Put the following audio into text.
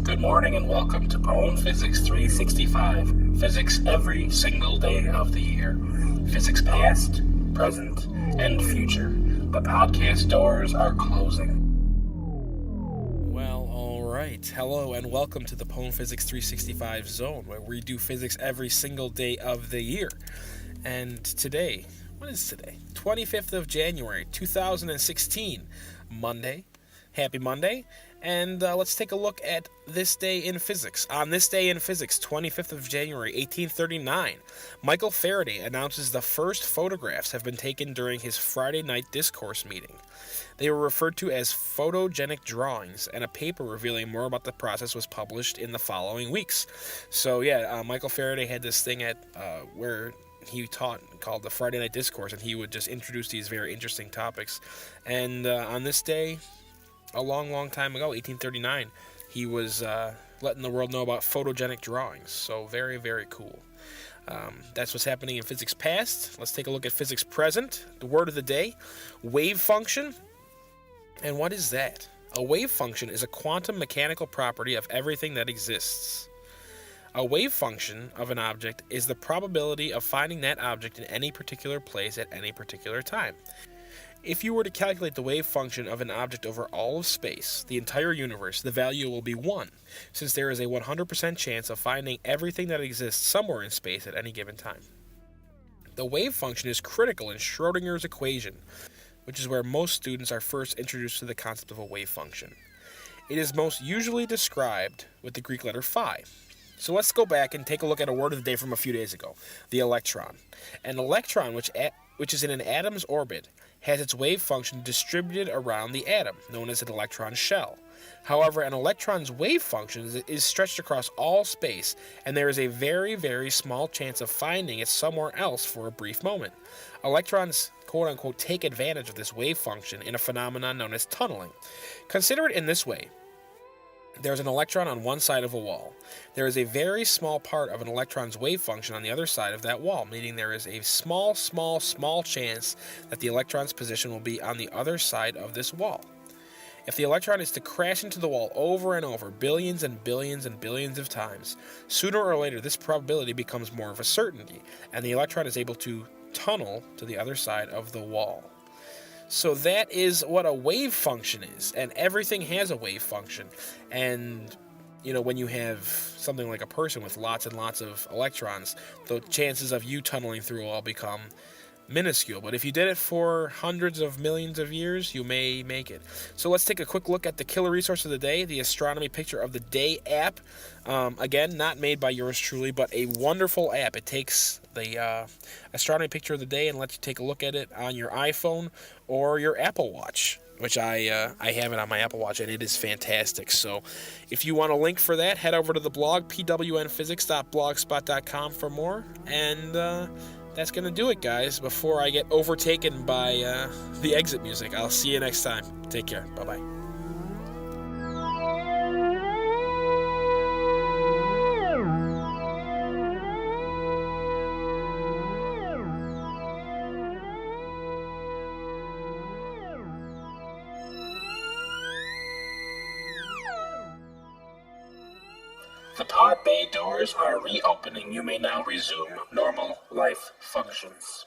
Good morning and welcome to PWN Physics 365. Physics every single day of the year. Physics past, present, and future. The podcast doors are closing. Well, alright. Hello and welcome to the PWN Physics 365 zone, where we do physics every single day of the year. And today, what is today? 25th of January, 2016. Monday. Happy Monday. And let's take a look at this day in physics. On this day in physics, 25th of January, 1839, Michael Faraday announces the first photographs have been taken during his Friday Night Discourse meeting. They were referred to as Photogenic Drawings, and a paper revealing more about the process was published in the following weeks. So Michael Faraday had this thing at where he taught called the Friday Night Discourse, and he would just introduce these very interesting topics. And on this day, a long time ago, 1839, he was letting the world know about photogenic drawings. So very, very cool. That's what's happening in physics past. Let's take a look at physics present. The word of the day, wave function. And what is that? A wave function is a quantum mechanical property of everything that exists. A wave function of an object is the probability of finding that object in any particular place at any particular time. If you were to calculate the wave function of an object over all of space, the entire universe, the value will be 1, since there is a 100% chance of finding everything that exists somewhere in space at any given time. The wave function is critical in Schrodinger's equation, which is where most students are first introduced to the concept of a wave function. It is most usually described with the Greek letter phi. So let's go back and take a look at a word of the day from a few days ago, the electron. An electron, which is in an atom's orbit, has its wave function distributed around the atom, known as an electron shell. However, an electron's wave function is stretched across all space, and there is a very, very small chance of finding it somewhere else for a brief moment. Electrons, quote-unquote, take advantage of this wave function in a phenomenon known as tunneling. Consider it in this way. There's an electron on one side of a wall. There is a very small part of an electron's wave function on the other side of that wall, meaning there is a small chance that the electron's position will be on the other side of this wall. If the electron is to crash into the wall over and over, billions and billions and billions of times, sooner or later this probability becomes more of a certainty, and the electron is able to tunnel to the other side of the wall. So that is what a wave function is, and everything has a wave function. And, when you have something like a person with lots and lots of electrons, the chances of you tunneling through all become minuscule. But if you did it for hundreds of millions of years, you may make it. So let's take a quick look at the killer resource of the day, the Astronomy Picture of the Day app. Again, not made by yours truly, but a wonderful app. It takes the Astronomy Picture of the Day and lets you take a look at it on your iPhone or your Apple Watch, which I have it on my Apple Watch, and it is fantastic. So if you want a link for that, head over to the blog, pwnphysics.blogspot.com for more. And that's going to do it, guys, before I get overtaken by the exit music. I'll see you next time. Take care. Bye-bye. The pod bay doors are reopening. You may now resume normal life functions.